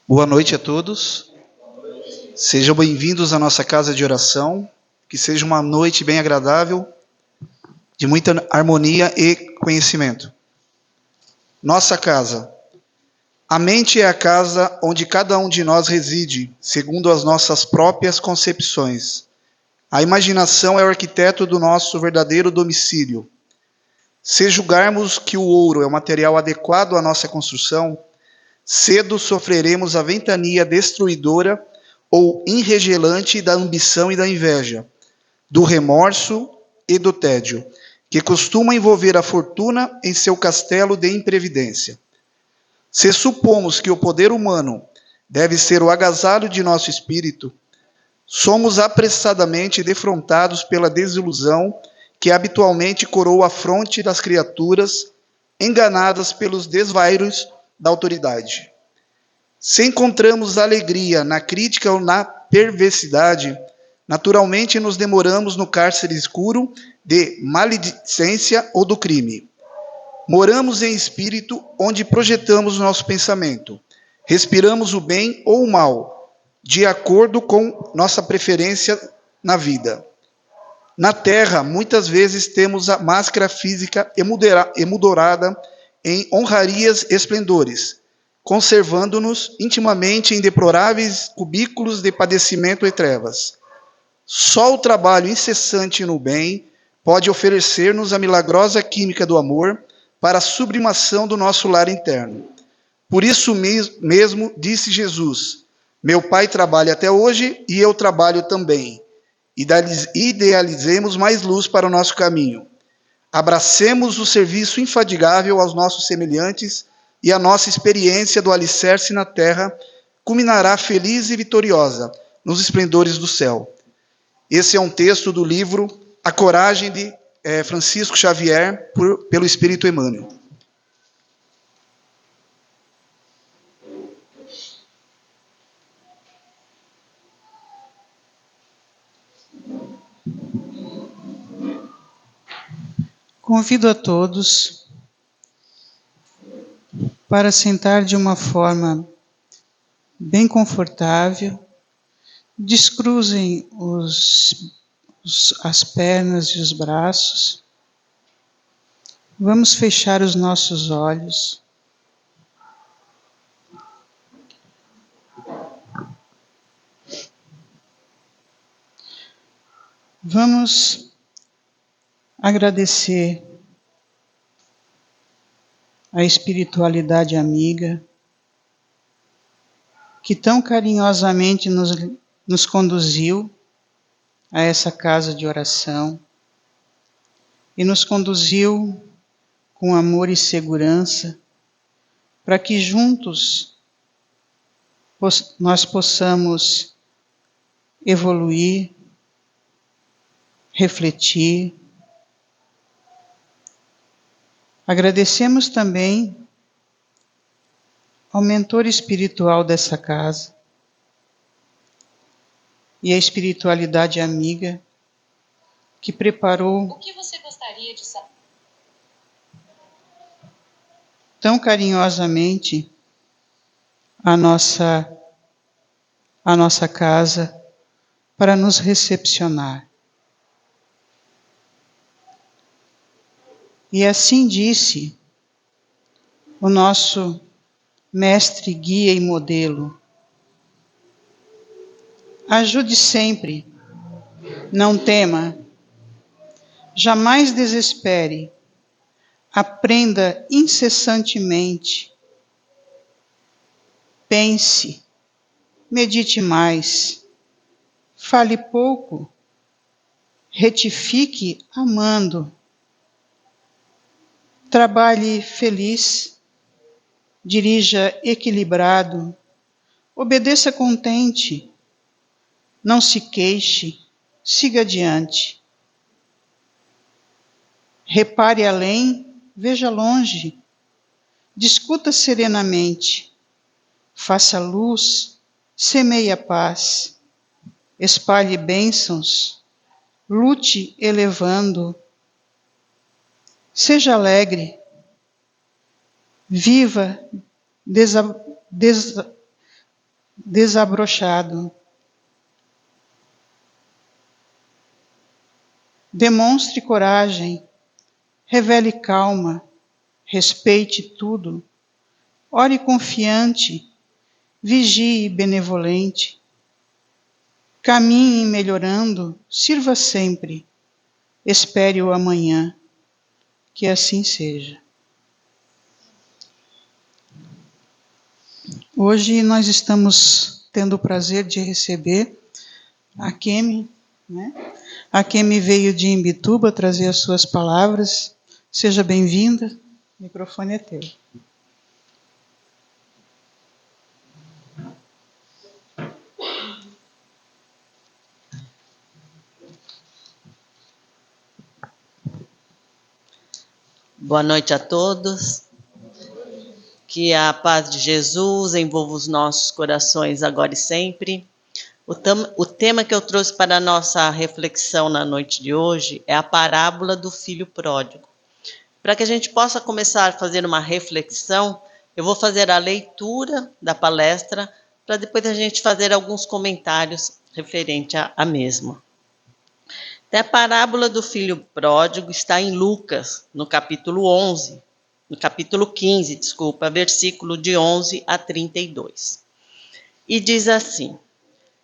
Boa noite a todos. Sejam bem-vindos à nossa casa de oração. Que seja uma noite bem agradável, de muita harmonia e conhecimento. Nossa casa. A mente é a casa onde cada um de nós reside, segundo as nossas próprias concepções. A imaginação é o arquiteto do nosso verdadeiro domicílio. Se julgarmos que o ouro é o material adequado à nossa construção, cedo sofreremos a ventania destruidora ou enregelante da ambição e da inveja, do remorso e do tédio, que costuma envolver a fortuna em seu castelo de imprevidência. Se supomos que o poder humano deve ser o agasalho de nosso espírito, somos apressadamente defrontados pela desilusão que habitualmente coroa a fronte das criaturas enganadas pelos desvairos da autoridade. Se encontramos alegria na crítica ou na perversidade, naturalmente nos demoramos no cárcere escuro de maledicência ou do crime. Moramos em espírito onde projetamos nosso pensamento. Respiramos o bem ou o mal, de acordo com nossa preferência na vida. Na terra, muitas vezes temos a máscara física emoldurada em honrarias esplendores, conservando-nos intimamente em deploráveis cubículos de padecimento e trevas. Só o trabalho incessante no bem pode oferecer-nos a milagrosa química do amor para a sublimação do nosso lar interno. Por isso mesmo disse Jesus: meu Pai trabalha até hoje e eu trabalho também. Idealizemos mais luz para o nosso caminho. Abracemos o serviço infadigável aos nossos semelhantes e a nossa experiência do alicerce na terra culminará feliz e vitoriosa nos esplendores do céu. Esse é um texto do livro A Coragem de Francisco Xavier, pelo Espírito Emmanuel. Convido a todos para sentar de uma forma bem confortável. Descruzem as pernas e os braços. Vamos fechar os nossos olhos. Vamos agradecer a espiritualidade amiga que tão carinhosamente nos conduziu a essa casa de oração e nos conduziu com amor e segurança para que juntos nós possamos evoluir, refletir. Agradecemos também ao mentor espiritual dessa casa e a espiritualidade amiga que preparou o que você gostaria de saber? Tão carinhosamente a nossa casa para nos recepcionar. E assim disse o nosso mestre, guia e modelo: ajude sempre, não tema, jamais desespere, aprenda incessantemente, pense, medite mais, fale pouco, retifique amando, trabalhe feliz, dirija equilibrado, obedeça contente, não se queixe, siga adiante. Repare além, veja longe, discuta serenamente, faça luz, semeie a paz, espalhe bênçãos, lute elevando, seja alegre, viva desabrochado. Demonstre coragem, revele calma, respeite tudo, ore confiante, vigie benevolente, caminhe melhorando, sirva sempre, espere o amanhã, que assim seja. Hoje nós estamos tendo o prazer de receber a Kemi, né? A Kemi veio de Imbituba trazer as suas palavras. Seja bem-vinda. O microfone é teu. Boa noite a todos. Que a paz de Jesus envolva os nossos corações agora e sempre. O tema que eu trouxe para a nossa reflexão na noite de hoje é a parábola do filho pródigo. Para que a gente possa começar a fazer uma reflexão, eu vou fazer a leitura da palestra para depois a gente fazer alguns comentários referente à mesma. Então, a parábola do filho pródigo está em Lucas, no capítulo 15, versículo de 11 a 32. E diz assim: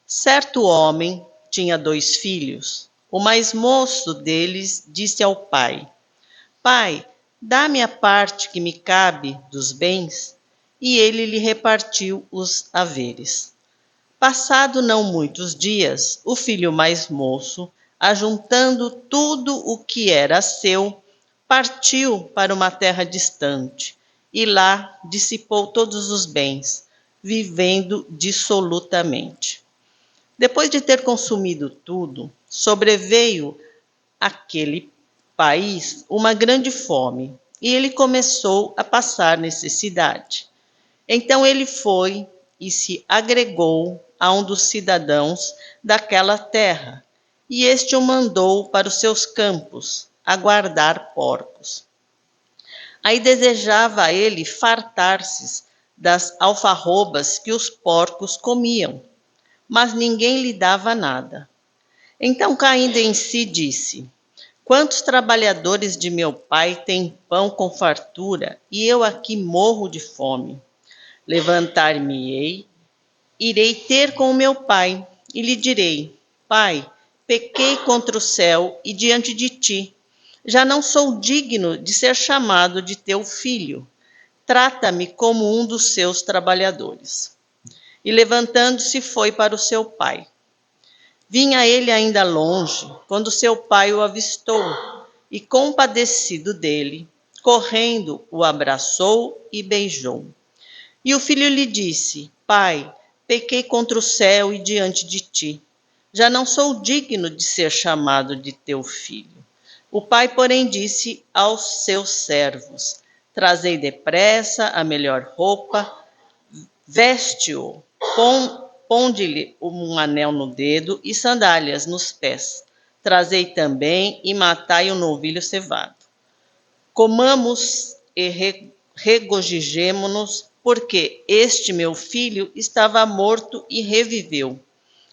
certo homem tinha 2 filhos. O mais moço deles disse ao pai: Pai, dá-me a parte que me cabe dos bens. E ele lhe repartiu os haveres. Passado não muitos dias, o filho mais moço, ajuntando tudo o que era seu, partiu para uma terra distante e lá dissipou todos os bens, vivendo dissolutamente. Depois de ter consumido tudo, sobreveio àquele país uma grande fome e ele começou a passar necessidade. Então ele foi e se agregou a um dos cidadãos daquela terra, e este o mandou para os seus campos a guardar porcos. Aí desejava ele fartar-se das alfarrobas que os porcos comiam, mas ninguém lhe dava nada. Então, caindo em si, disse: quantos trabalhadores de meu pai têm pão com fartura, e eu aqui morro de fome? Levantar-me-ei, irei ter com meu pai, e lhe direi: Pai, pequei contra o céu e diante de ti. Já não sou digno de ser chamado de teu filho. Trata-me como um dos seus trabalhadores. E levantando-se foi para o seu pai. Vinha ele ainda longe, quando seu pai o avistou, e compadecido dele, correndo, o abraçou e beijou. E o filho lhe disse: Pai, pequei contra o céu e diante de ti. Já não sou digno de ser chamado de teu filho. O pai, porém, disse aos seus servos: trazei depressa a melhor roupa, veste-o, ponde-lhe um anel no dedo e sandálias nos pés. Trazei também e matai um novilho cevado. Comamos e regozijemo-nos, porque este meu filho estava morto e reviveu.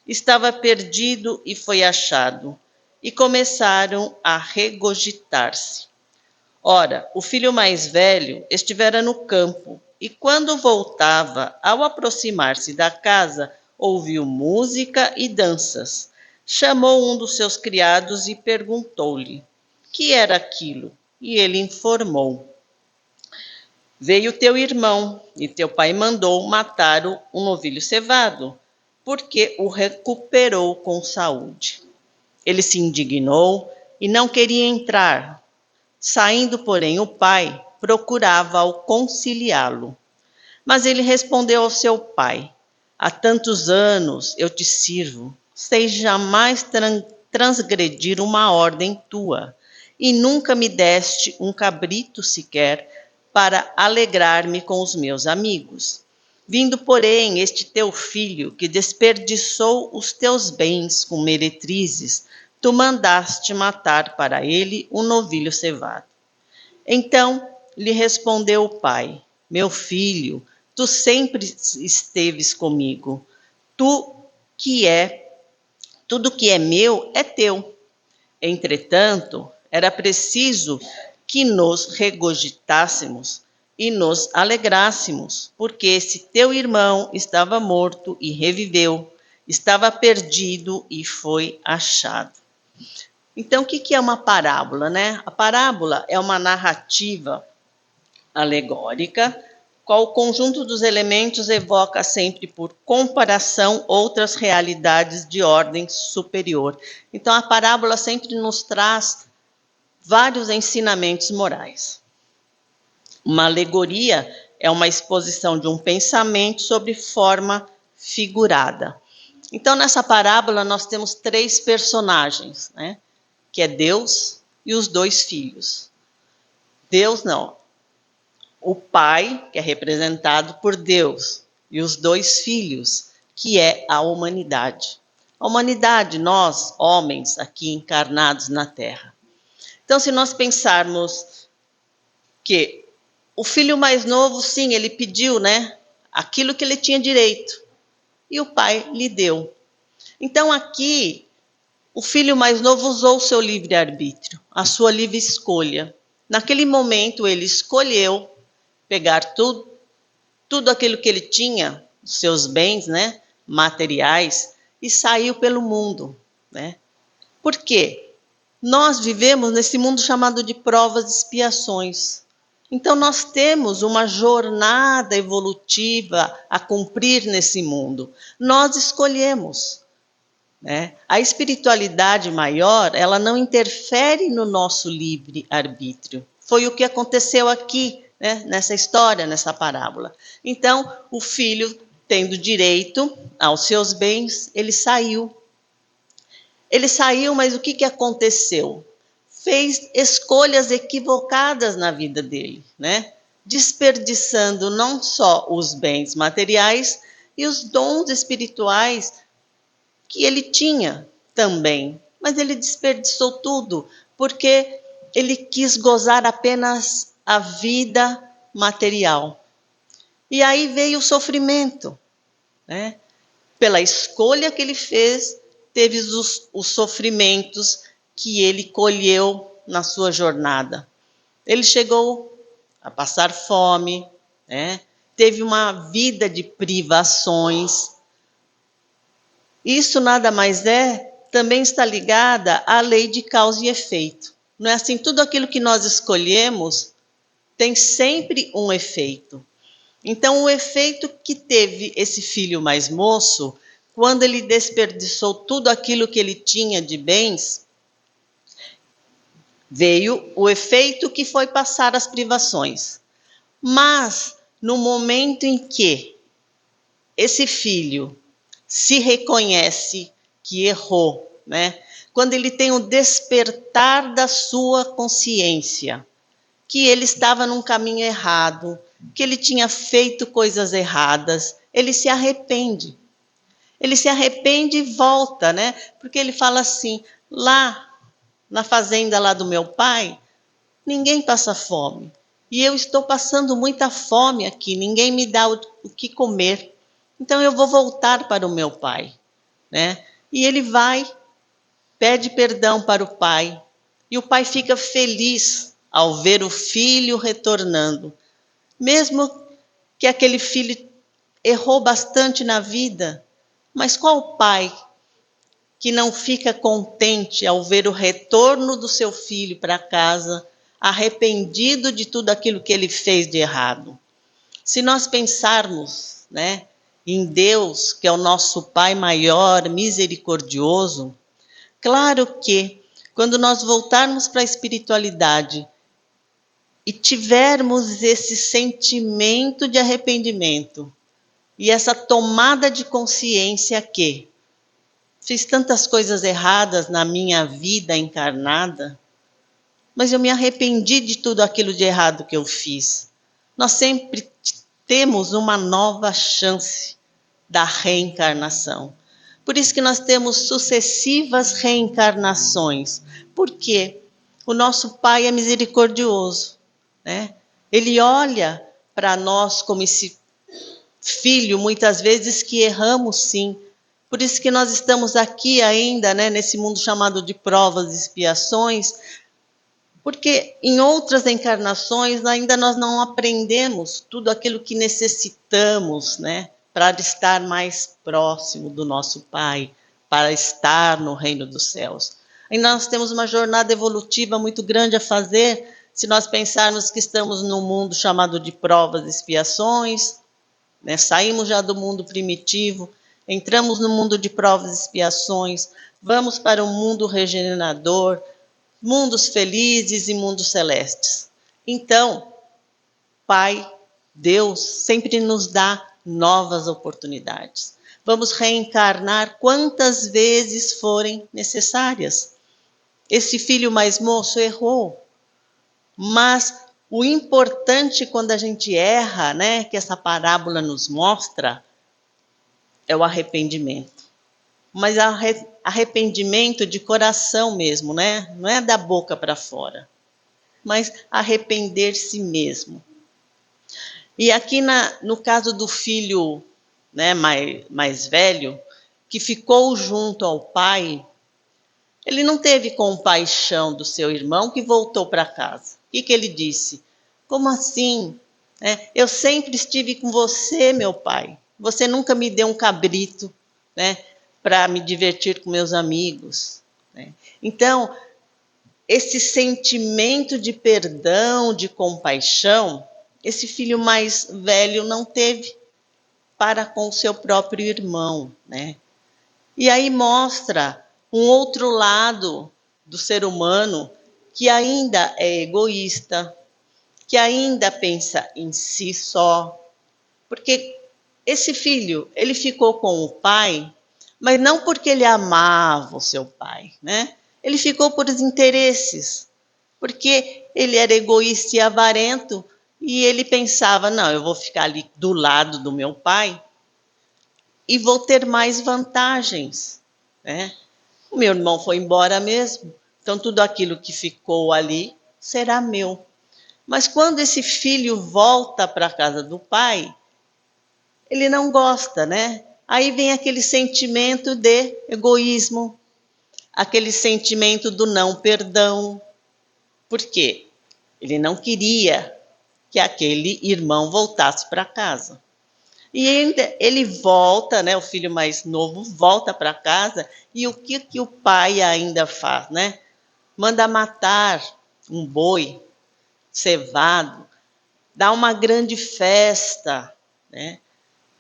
Estava perdido e foi achado. E começaram a regozijar-se. Ora, o filho mais velho estivera no campo, e quando voltava, ao aproximar-se da casa, ouviu música e danças. Chamou um dos seus criados e perguntou-lhe: que era aquilo? E ele informou: veio teu irmão, e teu pai mandou matar um novilho cevado, porque o recuperou com saúde. Ele se indignou e não queria entrar. Saindo, porém, o pai procurava-o conciliá-lo. Mas ele respondeu ao seu pai: há tantos anos eu te sirvo, sem jamais transgredir uma ordem tua, e nunca me deste um cabrito sequer para alegrar-me com os meus amigos. Vindo, porém, este teu filho, que desperdiçou os teus bens com meretrizes, tu mandaste matar para ele um novilho cevado. Então lhe respondeu o pai: meu filho, tu sempre esteves comigo. Tudo que é meu é teu. Entretanto, era preciso que nos regozitássemos e nos alegrássemos, porque esse teu irmão estava morto e reviveu, estava perdido e foi achado. Então, o que é uma parábola, né? A parábola é uma narrativa alegórica, qual o conjunto dos elementos evoca sempre por comparação outras realidades de ordem superior. Então, a parábola sempre nos traz vários ensinamentos morais. Uma alegoria é uma exposição de um pensamento sob forma figurada. Então, nessa parábola, nós temos 3 personagens, né? Que é Deus e os 2 filhos. Deus não. O pai, que é representado por Deus, e os 2 filhos, que é a humanidade. A humanidade, nós, homens, aqui encarnados na Terra. Então, se nós pensarmos que o filho mais novo, sim, ele pediu, né, aquilo que ele tinha direito, e o pai lhe deu. Então, aqui, o filho mais novo usou o seu livre-arbítrio, a sua livre escolha. Naquele momento, ele escolheu pegar tudo aquilo que ele tinha, os seus bens, né, materiais, e saiu pelo mundo, né? Por quê? Nós vivemos nesse mundo chamado de provas e expiações. Então, nós temos uma jornada evolutiva a cumprir nesse mundo. Nós escolhemos, né? A espiritualidade maior, ela não interfere no nosso livre-arbítrio. Foi o que aconteceu aqui, né? Nessa história, nessa parábola. Então, o filho, tendo direito aos seus bens, ele saiu. Ele saiu, mas o que aconteceu? Fez escolhas equivocadas na vida dele, né? Desperdiçando não só os bens materiais e os dons espirituais que ele tinha também, mas ele desperdiçou tudo, porque ele quis gozar apenas a vida material. E aí veio o sofrimento, né? Pela escolha que ele fez, teve os sofrimentos que ele colheu na sua jornada. Ele chegou a passar fome, né? Teve uma vida de privações. Isso nada mais também está ligada à lei de causa e efeito. Não é assim? Tudo aquilo que nós escolhemos tem sempre um efeito. Então, o efeito que teve esse filho mais moço, quando ele desperdiçou tudo aquilo que ele tinha de bens, veio o efeito que foi passar as privações. Mas, no momento em que esse filho se reconhece que errou, né? Quando ele tem o despertar da sua consciência, que ele estava num caminho errado, que ele tinha feito coisas erradas, ele se arrepende. Ele se arrepende e volta, né? Porque ele fala assim, lá na fazenda lá do meu pai, ninguém passa fome. E eu estou passando muita fome aqui, ninguém me dá o que comer. Então eu vou voltar para o meu pai, né? E ele vai, pede perdão para o pai, e o pai fica feliz ao ver o filho retornando. Mesmo que aquele filho errou bastante na vida, mas qual pai que não fica contente ao ver o retorno do seu filho para casa, arrependido de tudo aquilo que ele fez de errado? Se nós pensarmos, né, em Deus, que é o nosso Pai maior, misericordioso, claro que quando nós voltarmos para a espiritualidade e tivermos esse sentimento de arrependimento e essa tomada de consciência que fiz tantas coisas erradas na minha vida encarnada, mas eu me arrependi de tudo aquilo de errado que eu fiz. Nós sempre temos uma nova chance da reencarnação. Por isso que nós temos sucessivas reencarnações. Porque o nosso Pai é misericordioso, né? Ele olha para nós como esse filho, muitas vezes, que erramos sim. Por isso que nós estamos aqui ainda, né, nesse mundo chamado de provas e expiações, porque em outras encarnações ainda nós não aprendemos tudo aquilo que necessitamos, né, para estar mais próximo do nosso Pai, para estar no reino dos céus. Ainda nós temos uma jornada evolutiva muito grande a fazer, se nós pensarmos que estamos num mundo chamado de provas e expiações, né, saímos já do mundo primitivo, entramos no mundo de provas e expiações, vamos para um mundo regenerador, mundos felizes e mundos celestes. Então, Pai, Deus, sempre nos dá novas oportunidades. Vamos reencarnar quantas vezes forem necessárias. Esse filho mais moço errou, mas o importante quando a gente erra, né, que essa parábola nos mostra, é o arrependimento. Mas arrependimento de coração mesmo, né? Não é da boca para fora, mas arrepender-se mesmo. E aqui no caso do filho, né, mais velho, que ficou junto ao pai, ele não teve compaixão do seu irmão que voltou para casa. O que ele disse? Como assim? Eu sempre estive com você, meu pai. Você nunca me deu um cabrito, né, para me divertir com meus amigos, né? Então, esse sentimento de perdão, de compaixão, esse filho mais velho não teve para com o seu próprio irmão, né? E aí mostra um outro lado do ser humano que ainda é egoísta, que ainda pensa em si só. Porque esse filho, ele ficou com o pai, mas não porque ele amava o seu pai, né? Ele ficou por interesses, porque ele era egoísta e avarento, e ele pensava, não, eu vou ficar ali do lado do meu pai e vou ter mais vantagens, né? O meu irmão foi embora mesmo, então tudo aquilo que ficou ali será meu. Mas quando esse filho volta para a casa do pai, ele não gosta, né? Aí vem aquele sentimento de egoísmo, aquele sentimento do não perdão. Por quê? Ele não queria que aquele irmão voltasse para casa. E ainda ele volta, né? O filho mais novo volta para casa e o que o pai ainda faz, né? Manda matar um boi cevado, dá uma grande festa, né?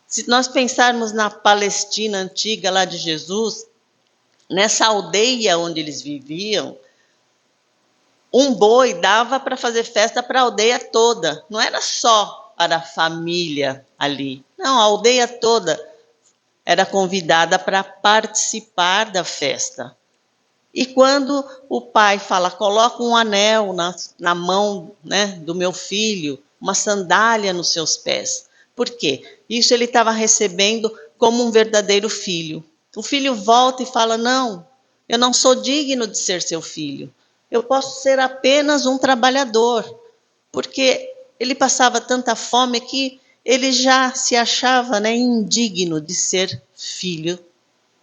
Se nós pensarmos na Palestina antiga lá de Jesus, nessa aldeia onde eles viviam, um boi dava para fazer festa para a aldeia toda. Não era só para a família ali. Não, a aldeia toda era convidada para participar da festa. E quando o pai fala, coloca um anel na mão, né, do meu filho, uma sandália nos seus pés. Por quê? Isso ele estava recebendo como um verdadeiro filho. O filho volta e fala, não, eu não sou digno de ser seu filho. Eu posso ser apenas um trabalhador. Porque ele passava tanta fome que ele já se achava, né, indigno de ser filho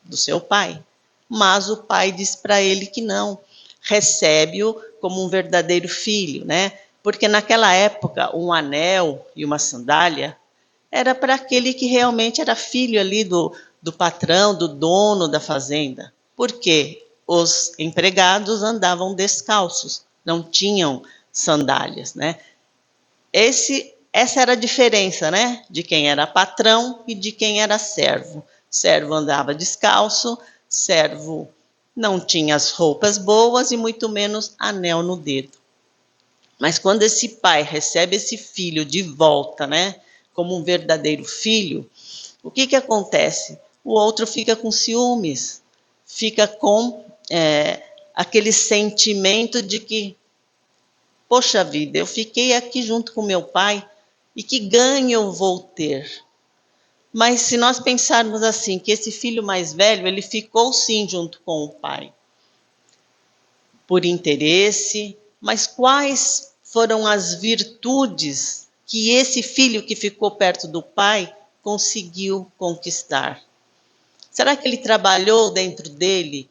do seu pai. Mas o pai diz para ele que não, recebe-o como um verdadeiro filho, né? Porque naquela época um anel e uma sandália era para aquele que realmente era filho ali do patrão, do dono da fazenda. Porque os empregados andavam descalços, não tinham sandálias, né? Essa era a diferença, né? De quem era patrão e de quem era servo. Servo andava descalço, servo não tinha as roupas boas e muito menos anel no dedo. Mas quando esse pai recebe esse filho de volta, né, como um verdadeiro filho, o que acontece? O outro fica com ciúmes, fica com aquele sentimento de que, poxa vida, eu fiquei aqui junto com meu pai e que ganho eu vou ter? Mas se nós pensarmos assim, que esse filho mais velho, ele ficou sim junto com o pai, por interesse, mas quais foram as virtudes que esse filho que ficou perto do pai conseguiu conquistar? Será que ele trabalhou dentro dele,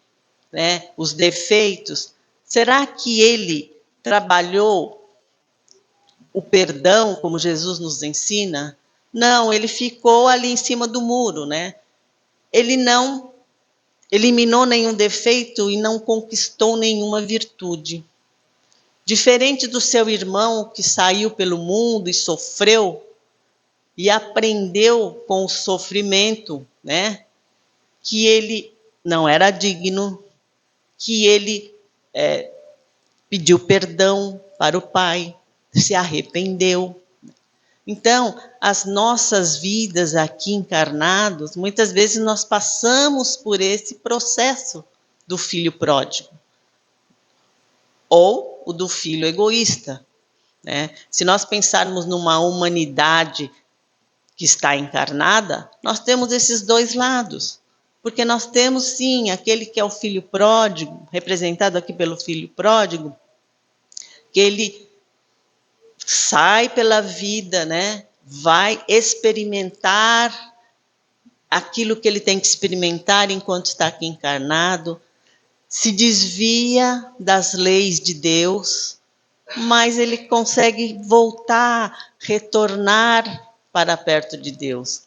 né, os defeitos? Será que ele trabalhou o perdão, como Jesus nos ensina? Não, ele ficou ali em cima do muro, né? Ele não eliminou nenhum defeito e não conquistou nenhuma virtude. Diferente do seu irmão que saiu pelo mundo e sofreu e aprendeu com o sofrimento, né? Que ele não era digno, que ele pediu perdão para o Pai, se arrependeu. Então, as nossas vidas aqui encarnados, muitas vezes nós passamos por esse processo do filho pródigo ou o do filho egoísta, né? Se nós pensarmos numa humanidade que está encarnada, nós temos esses dois lados. Porque nós temos, sim, aquele que é o filho pródigo, representado aqui pelo filho pródigo, que ele sai pela vida, né? Vai experimentar aquilo que ele tem que experimentar enquanto está aqui encarnado, se desvia das leis de Deus, mas ele consegue voltar, retornar para perto de Deus.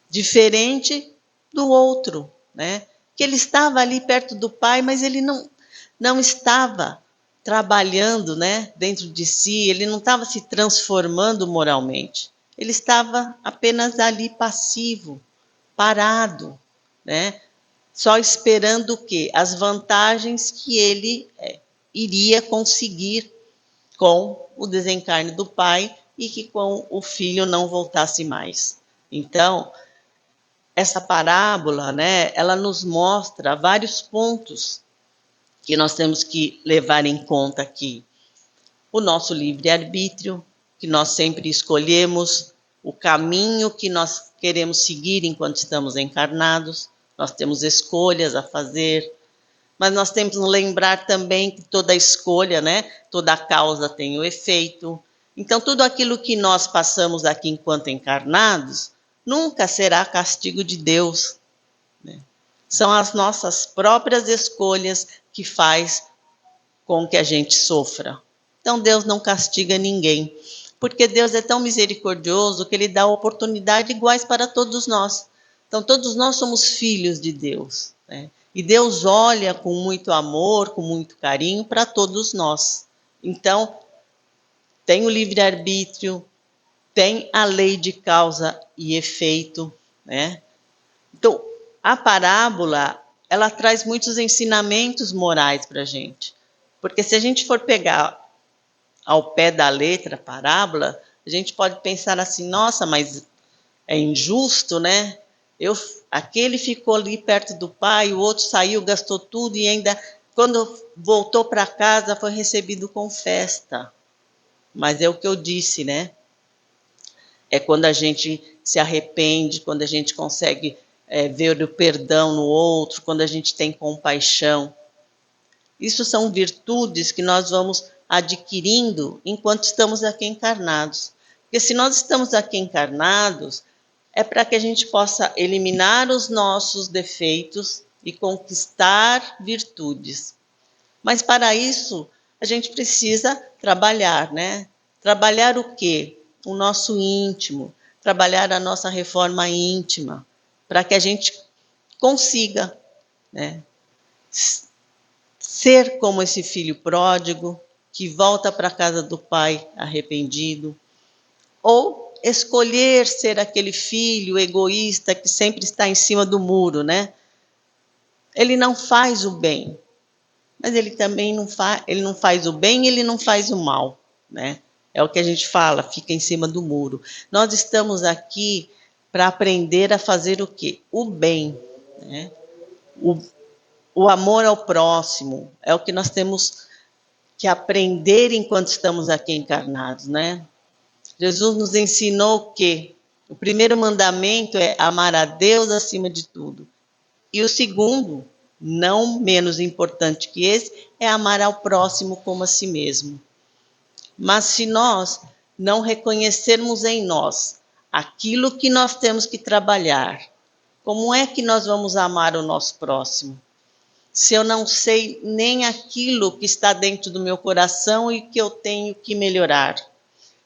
Diferente do outro, né? Que ele estava ali perto do Pai, mas ele não estava trabalhando, né, dentro de si, ele não estava se transformando moralmente. Ele estava apenas ali passivo, parado, né? Só esperando o quê? As vantagens que ele iria conseguir com o desencarne do pai e que com o filho não voltasse mais. Então, essa parábola, né, ela nos mostra vários pontos que nós temos que levar em conta aqui. O nosso livre-arbítrio, que nós sempre escolhemos o caminho que nós queremos seguir enquanto estamos encarnados. Nós temos escolhas a fazer, mas nós temos que lembrar também que toda escolha, né, toda causa tem o efeito. Então, tudo aquilo que nós passamos aqui enquanto encarnados, nunca será castigo de Deus, né? São as nossas próprias escolhas que faz com que a gente sofra. Então, Deus não castiga ninguém, porque Deus é tão misericordioso que Ele dá oportunidades iguais para todos nós. Então, todos nós somos filhos de Deus, né? E Deus olha com muito amor, com muito carinho para todos nós. Então, tem o livre-arbítrio, tem a lei de causa e efeito, né? Então, a parábola, ela traz muitos ensinamentos morais para a gente. Porque se a gente for pegar ao pé da letra a parábola, a gente pode pensar assim, nossa, mas é injusto, né? Aquele ficou ali perto do pai, o outro saiu, gastou tudo e ainda, quando voltou para casa, foi recebido com festa. Mas é o que eu disse, né? É quando a gente se arrepende, quando a gente consegue ver o perdão no outro, quando a gente tem compaixão. Isso são virtudes que nós vamos adquirindo enquanto estamos aqui encarnados. Porque se nós estamos aqui encarnados, é para que a gente possa eliminar os nossos defeitos e conquistar virtudes. Mas para isso, a gente precisa trabalhar, né? Trabalhar o quê? O nosso íntimo, trabalhar a nossa reforma íntima, para que a gente consiga, né, ser como esse filho pródigo, que volta para a casa do pai arrependido, ou escolher ser aquele filho egoísta que sempre está em cima do muro, né? Ele não faz o bem, mas ele também ele não faz o bem e ele não faz o mal, né? É o que a gente fala, fica em cima do muro. Nós estamos aqui para aprender a fazer o quê? O bem, né? O amor ao próximo é o que nós temos que aprender enquanto estamos aqui encarnados, né? Jesus nos ensinou que o primeiro mandamento é amar a Deus acima de tudo. E o segundo, não menos importante que esse, é amar ao próximo como a si mesmo. Mas se nós não reconhecermos em nós aquilo que nós temos que trabalhar. Como é que nós vamos amar o nosso próximo? Se eu não sei nem aquilo que está dentro do meu coração e que eu tenho que melhorar.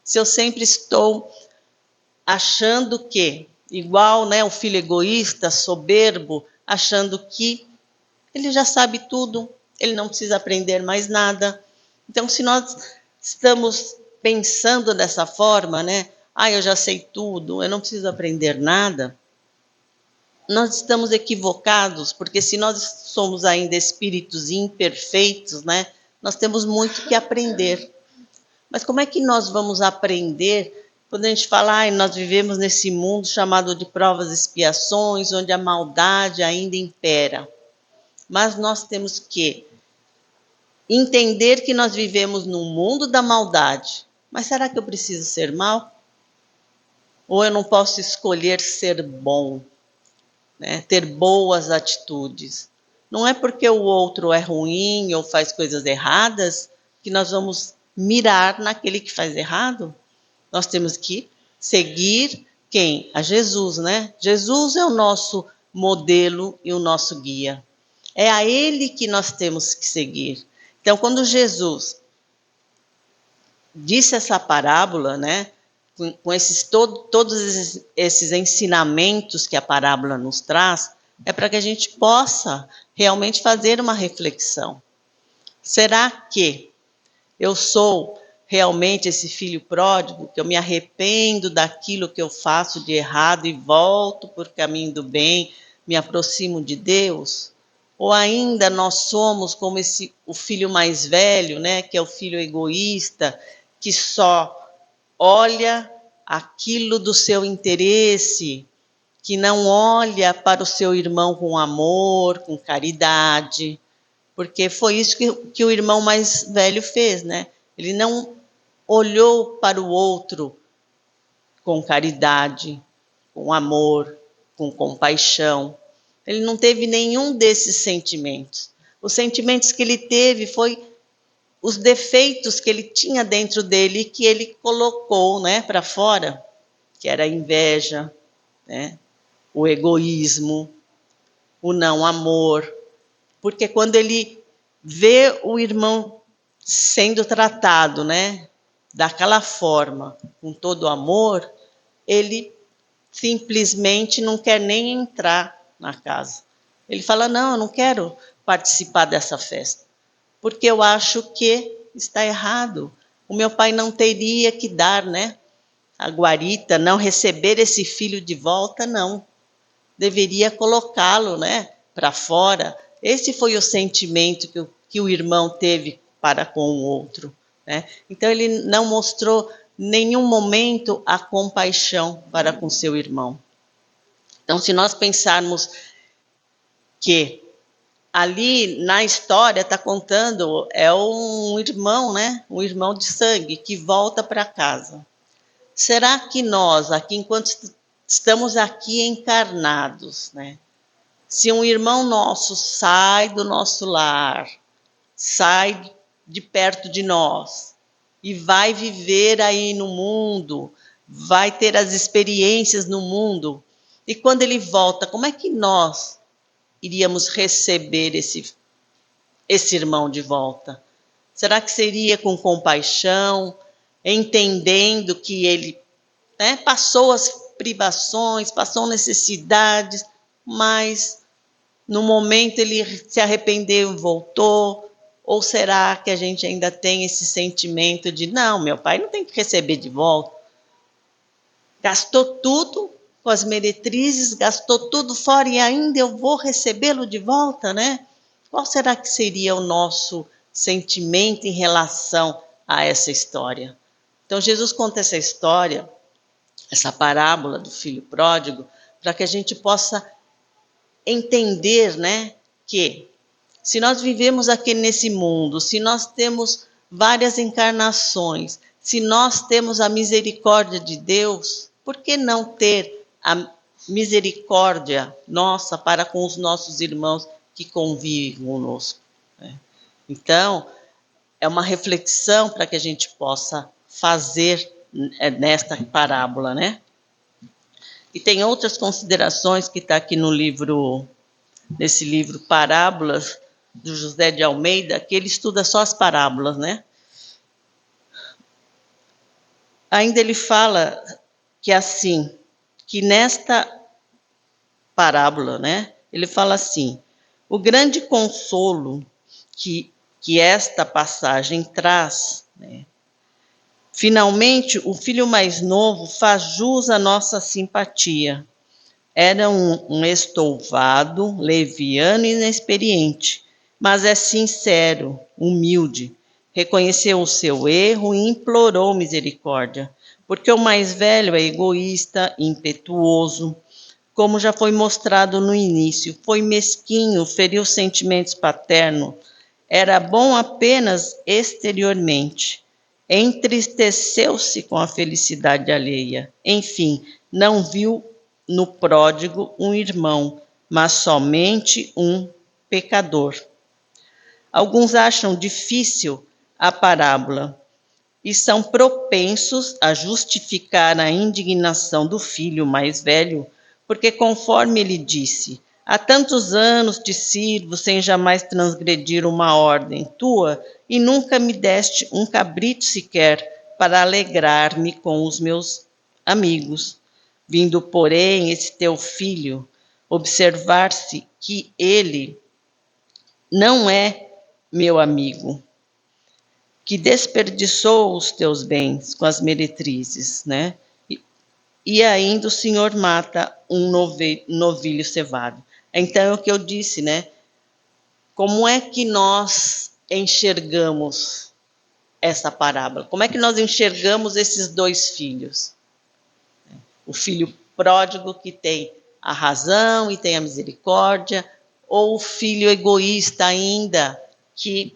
Se eu sempre estou achando que, igual, né, o filho egoísta, soberbo, achando que ele já sabe tudo, ele não precisa aprender mais nada. Então, se nós estamos pensando dessa forma, né, eu já sei tudo, eu não preciso aprender nada, nós estamos equivocados, porque se nós somos ainda espíritos imperfeitos, né, nós temos muito que aprender. Mas como é que nós vamos aprender quando a gente fala, nós vivemos nesse mundo chamado de provas e expiações, onde a maldade ainda impera? Mas nós temos que entender que nós vivemos num mundo da maldade. Mas será que eu preciso ser mal? Ou eu não posso escolher ser bom, né? Ter boas atitudes? Não é porque o outro é ruim ou faz coisas erradas que nós vamos mirar naquele que faz errado. Nós temos que seguir quem? A Jesus, né? Jesus é o nosso modelo e o nosso guia. É a Ele que nós temos que seguir. Então, quando Jesus disse essa parábola, né, com todos esses ensinamentos que a parábola nos traz, é para que a gente possa realmente fazer uma reflexão. Será que eu sou realmente esse filho pródigo, que eu me arrependo daquilo que eu faço de errado e volto por caminho do bem, me aproximo de Deus? Ou ainda nós somos como o filho mais velho, né, que é o filho egoísta, que só olha aquilo do seu interesse, que não olha para o seu irmão com amor, com caridade, porque foi isso que o irmão mais velho fez, né? Ele não olhou para o outro com caridade, com amor, com compaixão. Ele não teve nenhum desses sentimentos. Os sentimentos que ele teve foi os defeitos que ele tinha dentro dele que ele colocou, né, para fora, que era a inveja, né, o egoísmo, o não amor. Porque quando ele vê o irmão sendo tratado, né, daquela forma, com todo amor, ele simplesmente não quer nem entrar na casa. Ele fala, não, eu não quero participar dessa festa, porque eu acho que está errado. O meu pai não teria que dar, né, a guarita, não receber esse filho de volta, não. Deveria colocá-lo, né, para fora. Esse foi o sentimento que o irmão teve para com o outro, né? Então, ele não mostrou nenhum momento a compaixão para com seu irmão. Então, se nós pensarmos que ali na história está contando, é um irmão, né? Um irmão de sangue que volta para casa. Será que nós, aqui, enquanto estamos aqui encarnados, né? Se um irmão nosso sai do nosso lar, sai de perto de nós e vai viver aí no mundo, vai ter as experiências no mundo, e quando ele volta, como é que nós iríamos receber esse irmão de volta? Será que seria com compaixão, entendendo que ele, né, passou as privações, passou necessidades, mas no momento ele se arrependeu e voltou? Ou será que a gente ainda tem esse sentimento de, não, meu pai não tem que receber de volta? Gastou tudo com as meretrizes, gastou tudo fora e ainda eu vou recebê-lo de volta, né? Qual será que seria o nosso sentimento em relação a essa história? Então, Jesus conta essa história, essa parábola do filho pródigo, para que a gente possa entender, né, que se nós vivemos aqui nesse mundo, se nós temos várias encarnações, se nós temos a misericórdia de Deus, por que não ter a misericórdia nossa para com os nossos irmãos que convivem conosco, né? Então, é uma reflexão para que a gente possa fazer nesta parábola, né? E tem outras considerações que está aqui no livro, nesse livro Parábolas, do José de Almeida, que ele estuda só as parábolas, né? Ainda ele fala que assim, que nesta parábola, né? Ele fala assim: o grande consolo que esta passagem traz, né? Finalmente, o filho mais novo faz jus à nossa simpatia. Era um estouvado, leviano e inexperiente, mas é sincero, humilde. Reconheceu o seu erro e implorou misericórdia, porque o mais velho é egoísta, impetuoso, como já foi mostrado no início, foi mesquinho, feriu sentimentos paternos, era bom apenas exteriormente. Entristeceu-se com a felicidade alheia. Enfim, não viu no pródigo um irmão, mas somente um pecador. Alguns acham difícil a parábola e são propensos a justificar a indignação do filho mais velho, porque, conforme ele disse, há tantos anos te sirvo sem jamais transgredir uma ordem tua e nunca me deste um cabrito sequer para alegrar-me com os meus amigos. Vindo, porém, esse teu filho, observar-se que ele não é meu amigo, que desperdiçou os teus bens com as meretrizes, né? E ainda o Senhor mata um novilho cevado. Então é o que eu disse, né? Como é que nós enxergamos essa parábola? Como é que nós enxergamos esses dois filhos? O filho pródigo que tem a razão e tem a misericórdia, ou o filho egoísta ainda, que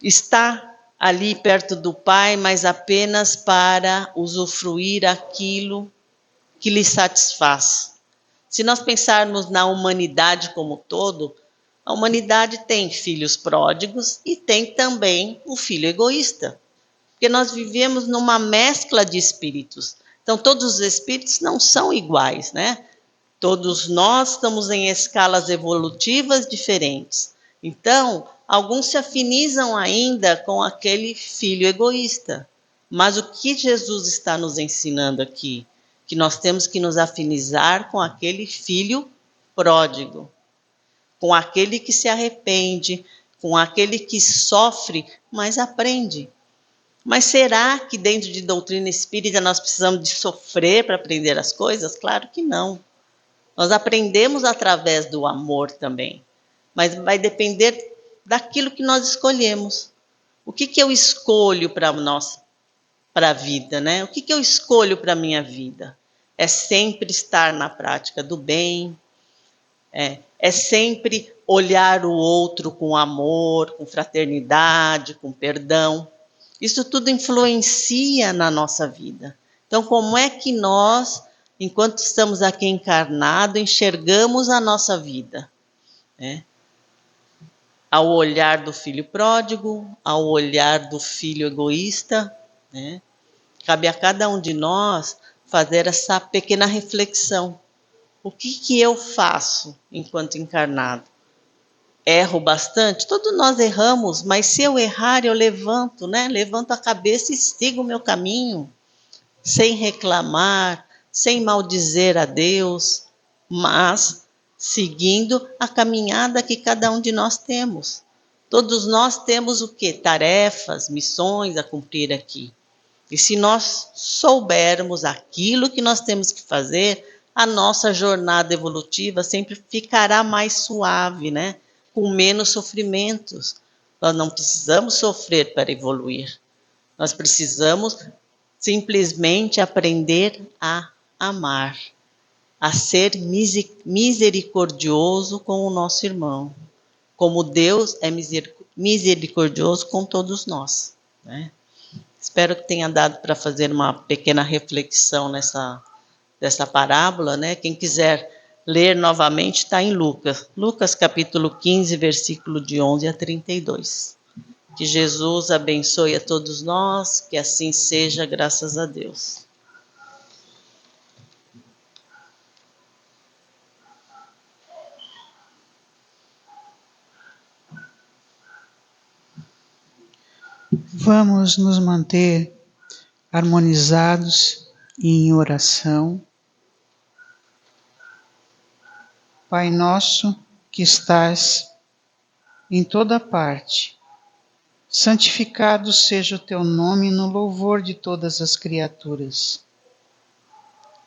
está ali perto do pai, mas apenas para usufruir aquilo que lhe satisfaz. Se nós pensarmos na humanidade como todo, a humanidade tem filhos pródigos e tem também o filho egoísta, porque nós vivemos numa mescla de espíritos. Então, todos os espíritos não são iguais, né? Todos nós estamos em escalas evolutivas diferentes. Então, alguns se afinizam ainda com aquele filho egoísta. Mas o que Jesus está nos ensinando aqui? Que nós temos que nos afinizar com aquele filho pródigo, com aquele que se arrepende, com aquele que sofre, mas aprende. Mas será que dentro de doutrina espírita nós precisamos de sofrer para aprender as coisas? Claro que não. Nós aprendemos através do amor também, mas vai depender daquilo que nós escolhemos. O que eu escolho para a vida, né? O que eu escolho para a minha vida? É sempre estar na prática do bem, é sempre olhar o outro com amor, com fraternidade, com perdão. Isso tudo influencia na nossa vida. Então, como é que nós, enquanto estamos aqui encarnados, enxergamos a nossa vida? Ao olhar do filho pródigo, ao olhar do filho egoísta, né? Cabe a cada um de nós fazer essa pequena reflexão. O que eu faço enquanto encarnado? Erro bastante? Todos nós erramos, mas se eu errar, eu levanto, né? Levanto a cabeça e sigo o meu caminho, sem reclamar, sem maldizer a Deus, mas seguindo a caminhada que cada um de nós temos. Todos nós temos o quê? Tarefas, missões a cumprir aqui. E se nós soubermos aquilo que nós temos que fazer, a nossa jornada evolutiva sempre ficará mais suave, né? Com menos sofrimentos. Nós não precisamos sofrer para evoluir. Nós precisamos simplesmente aprender a amar, a ser misericordioso com o nosso irmão, como Deus é misericordioso com todos nós, né? Espero que tenha dado para fazer uma pequena reflexão dessa parábola, né? Quem quiser ler novamente está em Lucas. Lucas capítulo 15, versículo de 11 a 32. Que Jesus abençoe a todos nós, que assim seja, graças a Deus. Vamos nos manter harmonizados e em oração. Pai nosso que estás em toda parte, santificado seja o teu nome no louvor de todas as criaturas.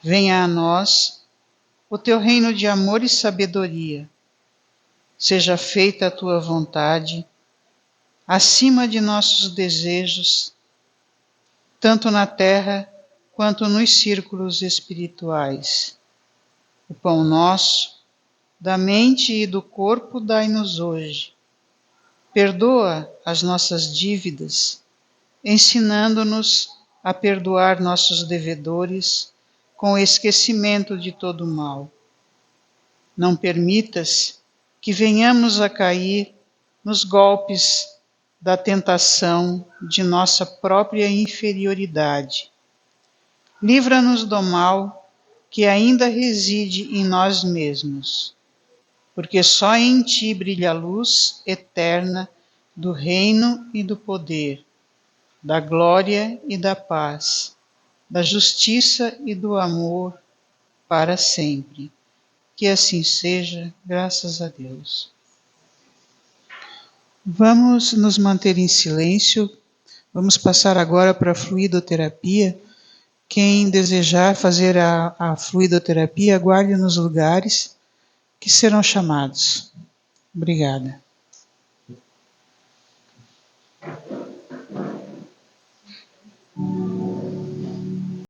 Venha a nós o teu reino de amor e sabedoria. Seja feita a tua vontade, acima de nossos desejos, tanto na terra quanto nos círculos espirituais. O pão nosso, da mente e do corpo, dai-nos hoje. Perdoa as nossas dívidas, ensinando-nos a perdoar nossos devedores com o esquecimento de todo o mal. Não permitas que venhamos a cair nos golpes da tentação de nossa própria inferioridade. Livra-nos do mal que ainda reside em nós mesmos, porque só em ti brilha a luz eterna do reino e do poder, da glória e da paz, da justiça e do amor para sempre. Que assim seja, graças a Deus. Vamos nos manter em silêncio. Vamos passar agora para a fluidoterapia. Quem desejar fazer a fluidoterapia, aguarde nos lugares que serão chamados. Obrigada.